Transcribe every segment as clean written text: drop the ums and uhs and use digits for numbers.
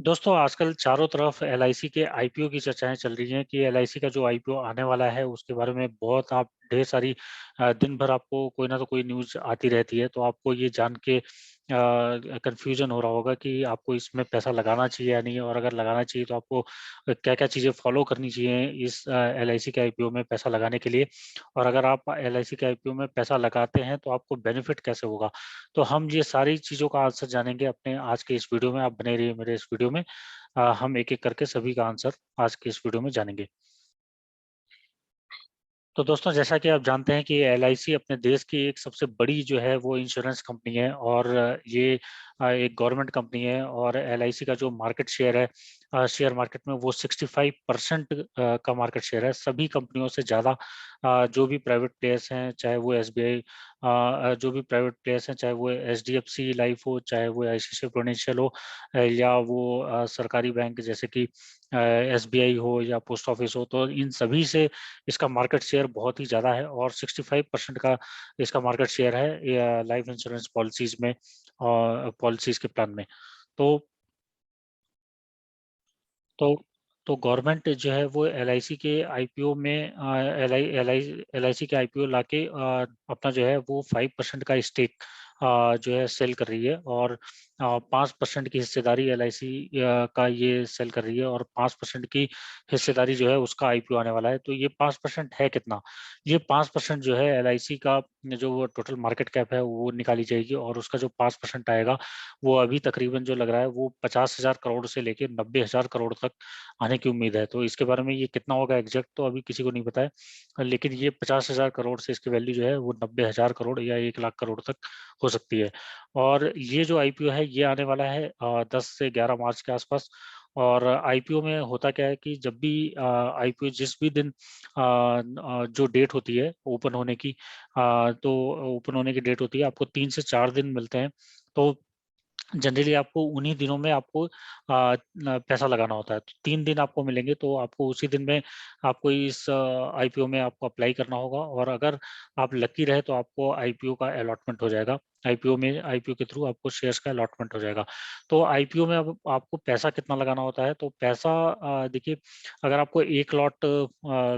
दोस्तों आजकल चारों तरफ एलआईसी के आईपीओ की चर्चाएं चल रही हैं कि एलआईसी का जो आईपीओ आने वाला है उसके बारे में बहुत आप ढेर सारी दिन भर आपको कोई ना तो कोई न्यूज़ आती रहती है। तो आपको ये जान के कंफ्यूजन हो रहा होगा कि आपको इसमें पैसा लगाना चाहिए या नहीं, और अगर लगाना चाहिए तो आपको क्या क्या चीज़ें फॉलो करनी चाहिए इस एलआईसी के आईपीओ में पैसा लगाने के लिए। और अगर आप एलआईसी के आईपीओ में पैसा लगाते हैं तो आपको बेनिफिट कैसे होगा। तो हम ये सारी चीज़ों का आंसर जानेंगे अपने आज के इस वीडियो में। आप बने रहिए मेरे इस वीडियो में। हम एक-एक करके सभी का आंसर आज के इस वीडियो में जानेंगे। तो दोस्तों जैसा कि आप जानते हैं कि एलआईसी अपने देश की एक सबसे बड़ी जो है वो इंश्योरेंस कंपनी है, और ये एक गवर्नमेंट कंपनी है। और एलआईसी का जो मार्केट शेयर है शेयर मार्केट में वो 65% का मार्केट शेयर है। सभी कंपनियों से ज़्यादा जो भी प्राइवेट प्लेयर्स हैं, चाहे वो एसबीआई, जो भी प्राइवेट प्लेयर्स हैं, चाहे वो एचडीएफसी लाइफ हो, चाहे वो आईसीआईसीआई प्रूडेंशियल हो, या वो सरकारी बैंक जैसे कि एसबीआई हो या पोस्ट ऑफिस हो, तो इन सभी से इसका मार्केट शेयर बहुत ही ज़्यादा है। और 65% का इसका मार्केट शेयर है लाइफ इंश्योरेंस पॉलिसीज में और पॉलिसीज के प्लान में। तो तो तो गवर्नमेंट जो है वो एलआईसी के आईपीओ में L I L I L I C के आईपीओ लाके अपना जो है वो 5% का स्टेक जो है सेल कर रही है। और 5% की हिस्सेदारी एलआईसी का ये सेल कर रही है, और 5% की हिस्सेदारी जो है उसका आईपीओ आने वाला है। तो ये 5% है कितना? ये 5% जो है एलआईसी का जो वो टोटल मार्केट कैप है वो निकाली जाएगी, और उसका जो 5% आएगा वो अभी तकरीबन जो लग रहा है वो 50,000 करोड़ से लेके 90,000 करोड़ तक आने की उम्मीद है। तो इसके बारे में ये कितना होगा एग्जैक्ट तो अभी किसी को नहीं पता है, लेकिन ये 50,000 करोड़ से इसकी वैल्यू जो है वो 90,000 करोड़ या 1 लाख करोड़ तक हो सकती है। और ये जो आईपीओ है ये आने वाला है 10 से 11 मार्च के आसपास। और आईपीओ में होता क्या है कि जब भी आईपीओ जिस भी दिन जो डेट होती है ओपन होने की, तो ओपन होने की डेट होती है, आपको 3 से 4 दिन मिलते हैं। तो जनरली आपको उन्हीं दिनों में आपको पैसा लगाना होता है। तो 3 दिन आपको मिलेंगे, तो आपको उसी दिन में आपको इस आईपीओ में आपको अप्लाई करना होगा। और अगर आप लकी रहे तो आपको आईपीओ का अलॉटमेंट हो जाएगा। आईपीओ के थ्रू आपको शेयर्स का अलॉटमेंट हो जाएगा। तो आईपीओ में अब आपको पैसा कितना लगाना होता है, तो पैसा देखिए, अगर आपको एक लॉट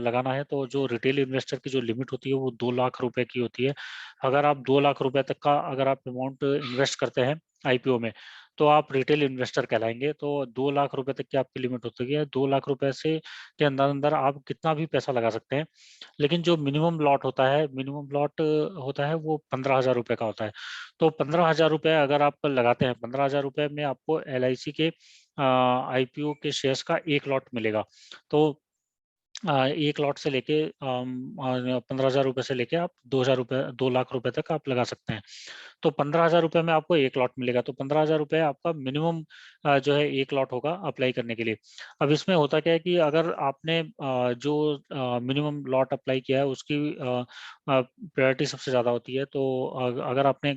लगाना है तो जो रिटेल इन्वेस्टर की जो लिमिट होती है वो 2 लाख रुपए की होती है। अगर आप 2 लाख रुपए तक का अगर आप अमाउंट इन्वेस्ट करते हैं आईपीओ में, तो आप रिटेल इन्वेस्टर कहलाएंगे। तो 2 लाख रुपए तक की आपकी लिमिट होती है। 2 लाख रुपए से के अंदर अंदर आप कितना भी पैसा लगा सकते हैं। लेकिन जो मिनिमम लॉट होता है वो 15,000 रुपए का होता है। तो 15,000 रुपए अगर आप लगाते हैं, 15,000 रुपए में आपको एलआईसी के आईपीओ के शेयर्स का एक लॉट मिलेगा। तो एक लॉट से लेके 15,000 रुपए से लेके आप 2,000 रुपए 2 लाख रुपए तक आप लगा सकते हैं। तो 15,000 रुपए में आपको एक लॉट मिलेगा। तो 15,000 रुपए आपका मिनिमम जो है एक लॉट होगा अप्लाई करने के लिए। अब इसमें होता क्या है कि अगर आपने जो मिनिमम लॉट अप्लाई किया है उसकी प्रायोरिटी सबसे ज़्यादा होती है। तो अगर आपने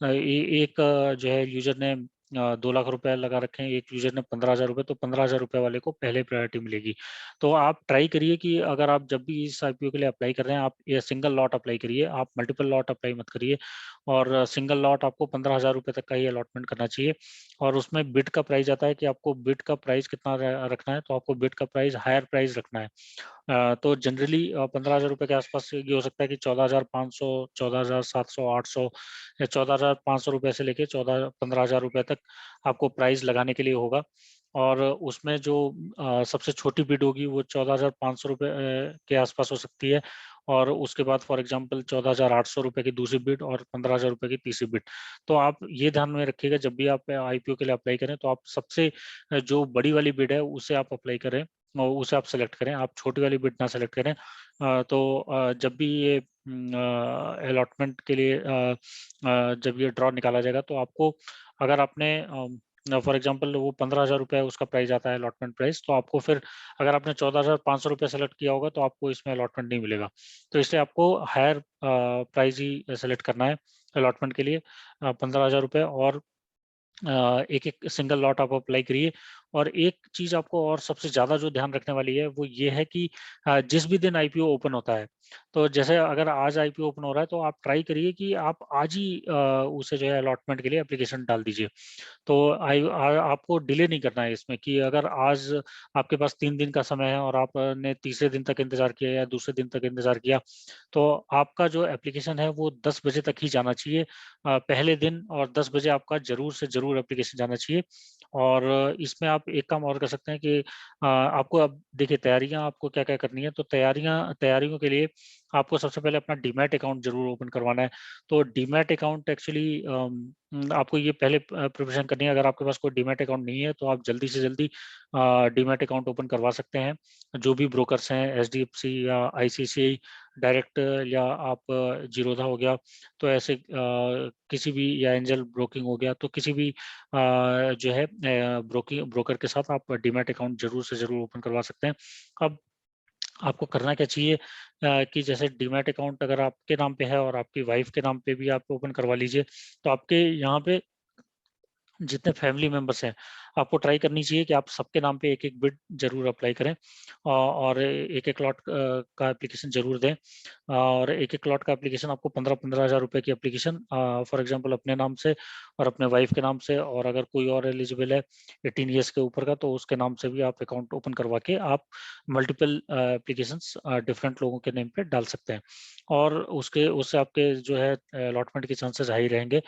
एक जो है यूजर ने 2 लाख रुपए लगा रखे हैं, एक यूजर ने 15,000 रुपए, तो 15,000 रुपए वाले को पहले प्रायोरिटी मिलेगी। तो आप ट्राई करिए कि अगर आप जब भी इस आईपीओ के लिए अप्लाई कर रहे हैं, आप ये सिंगल लॉट अप्लाई करिए, आप मल्टीपल लॉट अप्लाई मत करिए। और सिंगल लॉट आपको 15,000 रुपए तक का ही अलॉटमेंट करना चाहिए। और उसमें बिड का प्राइस आता है कि आपको बिड का प्राइस कितना रखना है, तो आपको बिड का प्राइस हायर प्राइस रखना है। तो जनरली 15,000 रुपए के आसपास ये हो सकता है कि 14,500, 14,700, 800 या 14,500 रुपए से लेके 15,000 रुपए तक आपको प्राइस लगाने के लिए होगा। और उसमें जो सबसे छोटी बिड होगी वो 14,500 रुपए के आसपास हो सकती है। और उसके बाद फॉर एग्जांपल 14,800 रुपए की दूसरी बिड और 15,000 रुपए की तीसरी बिड। तो आप ये ध्यान में रखिएगा जब भी आप आईपीओ के लिए अप्लाई करें, तो आप सबसे जो बड़ी वाली बिड है उसे आप अप्लाई करें और उसे आप सेलेक्ट करें, आप छोटी वाली बिट ना सेलेक्ट करें। तो जब भी ये अलॉटमेंट के लिए जब ये ड्रॉ निकाला जाएगा तो आपको, अगर आपने फॉर एग्जांपल वो 15,000 रुपये उसका प्राइस आता है अलॉटमेंट प्राइस, तो आपको फिर अगर आपने 14,500 रुपये सेलेक्ट किया होगा तो आपको इसमें अलॉटमेंट नहीं मिलेगा। तो इसलिए आपको हायर प्राइस ही सेलेक्ट करना है अलॉटमेंट के लिए, 15,000 रुपये। और एक एक सिंगल लॉट आप अप्लाई करिए। और एक चीज़ आपको और सबसे ज़्यादा जो ध्यान रखने वाली है, वो ये है कि जिस भी दिन आईपीओ ओपन होता है, तो जैसे अगर आज आईपीओ ओपन हो रहा है, तो आप ट्राई करिए कि आप आज ही उसे जो है अलॉटमेंट के लिए एप्लीकेशन डाल दीजिए। तो आपको डिले नहीं करना है इसमें कि अगर आज आपके पास 3 दिन का समय है और आपने तीसरे दिन तक इंतज़ार किया या दूसरे दिन तक इंतज़ार किया, तो आपका जो एप्लीकेशन है वो 10 बजे तक ही जाना चाहिए पहले दिन, और 10 बजे आपका ज़रूर से ज़रूर एप्लीकेशन जाना चाहिए। और इसमें आप एक काम और कर सकते हैं कि आपको अब देखिए तैयारियाँ आपको क्या-क्या करनी है, तो तैयारियों के लिए आपको सबसे पहले अपना डीमैट अकाउंट ज़रूर ओपन करवाना है। तो डीमैट अकाउंट एक्चुअली आपको ये पहले प्रिपरेशन करनी है। अगर आपके पास कोई डीमैट अकाउंट नहीं है, तो आप जल्दी से जल्दी डीमैट अकाउंट ओपन करवा सकते हैं। जो भी ब्रोकर्स हैं, एचडीएफसी या आईसीआईसीआई डायरेक्ट, या आप जीरोधा हो गया, तो ऐसे किसी भी, या एंजल ब्रोकिंग हो गया, तो किसी भी जो है ब्रोकर के साथ आप डीमैट अकाउंट ज़रूर से ज़रूर ओपन करवा सकते हैं। अब आपको करना क्या चाहिए कि जैसे डीमैट अकाउंट अगर आपके नाम पे है और आपकी वाइफ के नाम पे भी आप ओपन करवा लीजिए, तो आपके यहाँ पे जितने फैमिली मेंबर्स हैं, आपको ट्राई करनी चाहिए कि आप सबके नाम पे एक-एक बिट ज़रूर अप्लाई करें, और एक-एक लॉट का एप्लीकेशन ज़रूर दें। और एक-एक लॉट का एप्लीकेशन आपको 15-15 हज़ार रुपए की एप्लीकेशन फॉर एग्ज़ाम्पल अपने नाम से और अपने वाइफ के नाम से, और अगर कोई और एलिजिबल है 18 ईयर्स के ऊपर का, तो उसके नाम से भी आप अकाउंट ओपन करवा के आप मल्टीपल एप्लीकेशंस डिफरेंट लोगों के नेम पे डाल सकते हैं। और उससे आपके जो है अलॉटमेंट के चांसेस हाई रहेंगे।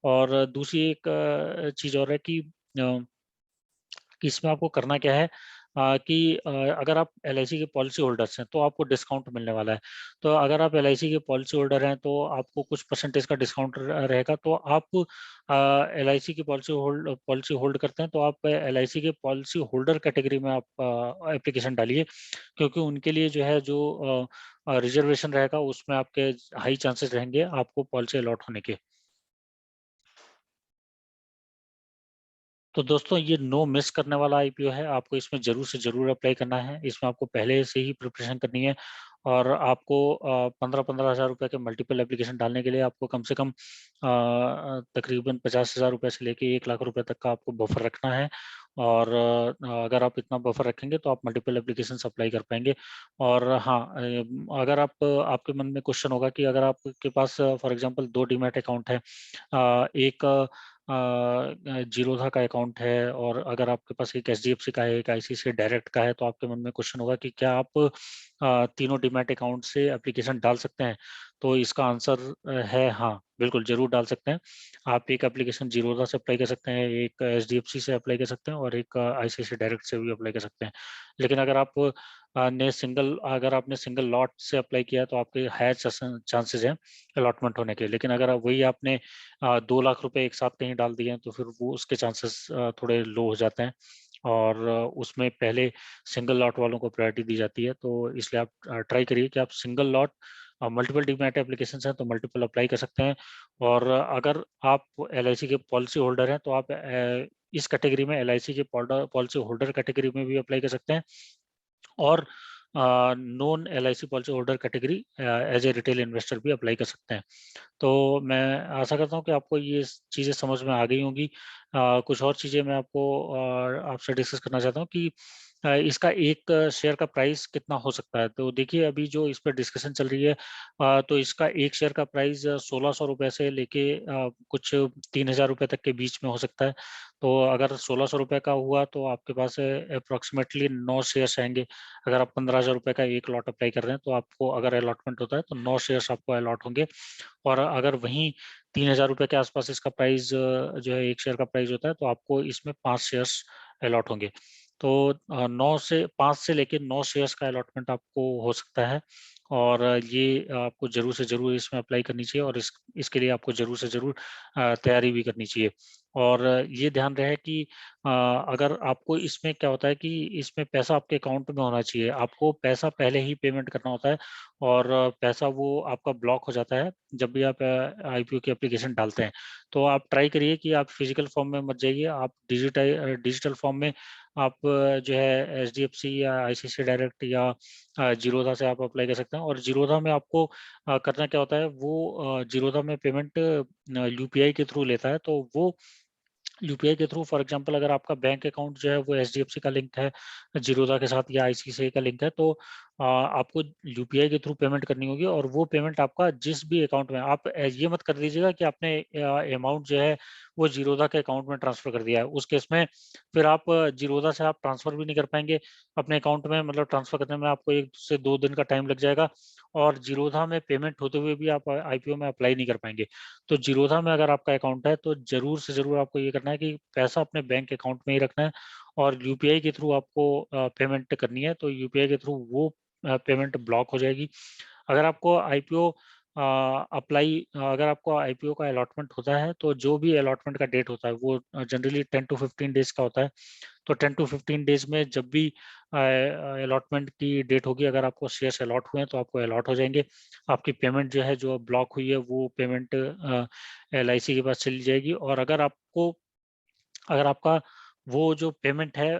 और दूसरी एक चीज़ और है कि इसमें आपको करना क्या है कि अगर आप एलआईसी के पॉलिसी होल्डर्स हैं, तो आपको डिस्काउंट मिलने वाला है। तो अगर आप एलआईसी के पॉलिसी होल्डर हैं, तो आपको कुछ परसेंटेज का डिस्काउंट रहेगा। तो आप एलआईसी की पॉलिसी होल्ड करते हैं, तो आप एलआईसी के पॉलिसी होल्डर कैटेगरी में आप एप्लीकेशन डालिए, क्योंकि उनके लिए जो है जो रिजर्वेशन रहेगा, उसमें आपके हाई चांसेस रहेंगे आपको पॉलिसी अलॉट होने के। तो दोस्तों, ये नो मिस करने वाला आईपीओ है, आपको इसमें ज़रूर से ज़रूर अप्लाई करना है। इसमें आपको पहले से ही प्रिपरेशन करनी है, और आपको 15-15 हज़ार रुपए के मल्टीपल एप्लीकेशन डालने के लिए आपको कम से कम तकरीबन 50 हज़ार रुपए से लेके 1 लाख रुपए तक का आपको बफर रखना है। और अगर आप इतना बफर रखेंगे, तो आप मल्टीपल एप्लीकेशंस अप्लाई कर पाएँगे। और हाँ, अगर आपके मन में क्वेश्चन होगा कि अगर आपके पास फॉर एग्ज़ाम्पल 2 डीमैट अकाउंट है, एक जीरोधा का अकाउंट है, और अगर आपके पास एक एचडीएफसी का है, एक आईसीआईसीआई डायरेक्ट का है, तो आपके मन में क्वेश्चन होगा कि क्या आप तीनों डीमैट अकाउंट से एप्लीकेशन डाल सकते हैं? तो इसका आंसर है हाँ, बिल्कुल ज़रूर डाल सकते हैं। आप एक एप्लीकेशन जीरोधा से अप्लाई कर सकते हैं, एक एचडीएफसी से अप्लाई कर सकते हैं, और एक आईसीआईसीआई डायरेक्ट से भी अप्लाई कर सकते हैं। लेकिन अगर आपने सिंगल लॉट से अप्लाई किया है, तो आपके हायर चांसेस हैं अलॉटमेंट होने के। लेकिन अगर वही आपने 2 लाख रुपए एक साथ कहीं डाल दिए हैं, तो फिर वो उसके चांसेस थोड़े लो हो जाते हैं, और उसमें पहले सिंगल लॉट वालों को प्रायोरिटी दी जाती है। तो इसलिए आप ट्राई करिए कि आप single lot multiple demat applications हैं, तो मल्टीपल अप्लाई कर सकते हैं। और अगर आप एलआईसी के पॉलिसी होल्डर हैं, तो आप इस कैटेगरी में एलआईसी के पॉलिसी होल्डर कैटेगरी में भी अप्लाई कर सकते हैं, और non LIC policy holder category as a retail investor भी अप्लाई कर सकते हैं। तो मैं आशा करता हूँ कि आपको ये चीज़ें समझ में आ गई होंगी। कुछ और चीज़ें मैं आपको आपसे डिस्कस करना चाहता हूँ कि इसका एक शेयर का प्राइस कितना हो सकता है। तो देखिए, अभी जो इस पे डिस्कशन चल रही है, तो इसका एक शेयर का प्राइस ₹1600 से लेके कुछ ₹3000 तक के बीच में हो सकता है। तो अगर ₹1600 का हुआ, तो आपके पास अप्रॉक्सिमेटली 9 शेयर्स आएँगे। अगर आप ₹15,000 का एक लॉट अप्लाई कर रहे हैं, तो आपको अगर अलॉटमेंट होता है, तो 9 शेयर्स आपको अलॉट होंगे। और अगर वहीं ₹3000 के आसपास इसका प्राइस जो है 1 शेयर का प्राइस होता है, तो आपको इसमें 5 शेयर्स अलॉट होंगे। तो 9 से 5 से लेके 9 शेयर्स का अलॉटमेंट आपको हो सकता है, और ये आपको ज़रूर से ज़रूर इसमें अप्लाई करनी चाहिए, और इसके लिए आपको ज़रूर से ज़रूर तैयारी भी करनी चाहिए। और ये ध्यान रहे कि अगर आपको इसमें क्या होता है कि इसमें पैसा आपके अकाउंट में होना चाहिए। आपको पैसा पहले ही पेमेंट करना होता है, और पैसा वो आपका ब्लॉक हो जाता है जब भी आप आईपीओ की एप्लीकेशन डालते हैं। तो आप ट्राई करिए कि आप फिजिकल फॉर्म में मत जाइए, आप डिजिटल फॉर्म में आप जो है एचडीएफसी या आईसीआईसीआई डायरेक्ट या जीरोधा से आप अप्लाई कर सकते हैं। और जीरोधा में आपको करना क्या होता है, वो जीरोधा में पेमेंट यूपीआई के थ्रू लेता है, तो वो यूपीआई के थ्रू फॉर एग्जांपल अगर आपका बैंक अकाउंट जो है वो एचडीएफसी का लिंक है, जीरोधा के साथ या आईसीआईसीआई का लिंक है, तो आपको यूपीआई के थ्रू पेमेंट करनी होगी और वो पेमेंट आपका जिस भी अकाउंट में आप ये मत कर दीजिएगा कि आपने अमाउंट जो है वो जीरोधा के अकाउंट में ट्रांसफर कर दिया है। उस केस में फिर आप जीरोधा से आप ट्रांसफर भी नहीं कर पाएँगे अपने अकाउंट में, मतलब ट्रांसफर करने में आपको 1 से 2 दिन का टाइम लग जाएगा और जीरोधा में पेमेंट होते हुए भी आप आईपीओ में अप्लाई नहीं कर पाएँगे। तो जीरोधा में अगर आपका अकाउंट है तो ज़रूर से ज़रूर आपको ये करना है कि पैसा अपने बैंक अकाउंट में ही रखना है और यूपीआई के थ्रू आपको पेमेंट करनी है, तो यूपीआई के थ्रू वो पेमेंट ब्लॉक हो जाएगी। अगर आपको आईपीओ अगर आपको आईपीओ का अलॉटमेंट होता है, तो जो भी अलॉटमेंट का डेट होता है वो जनरली 10 टू 15 डेज़ का होता है। तो 10 टू 15 डेज़ में जब भी अलॉटमेंट की डेट होगी, अगर आपको शेयर्स अलॉट हुए हैं, तो आपको अलॉट हो जाएँगे। आपकी पेमेंट जो है, जो ब्लॉक हुई है, वो पेमेंट एलआईसी के पास चली जाएगी और अगर आपका वो जो पेमेंट है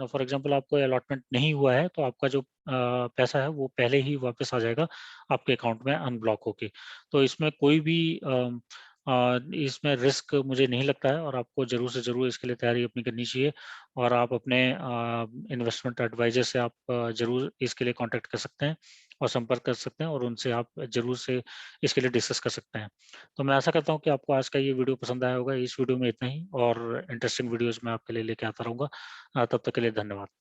फॉर एग्ज़ाम्पल आपको अलॉटमेंट नहीं हुआ है, तो आपका जो पैसा है, वो पहले ही वापस आ जाएगा आपके अकाउंट में अनब्लॉक होके। तो इसमें कोई भी इसमें रिस्क मुझे नहीं लगता है और आपको ज़रूर से ज़रूर इसके लिए तैयारी अपनी करनी चाहिए और आप अपने इन्वेस्टमेंट एडवाइज़र से आप ज़रूर इसके लिए कॉन्टैक्ट कर सकते हैं और संपर्क कर सकते हैं और उनसे आप ज़रूर से इसके लिए डिस्कस कर सकते हैं। तो मैं आशा करता हूँ कि आपको आज का ये वीडियो पसंद आया होगा। इस वीडियो में इतना ही और इंटरेस्टिंग वीडियोज़ मैं आपके लिए लेके आता रहूँगा। तब तक के लिए धन्यवाद।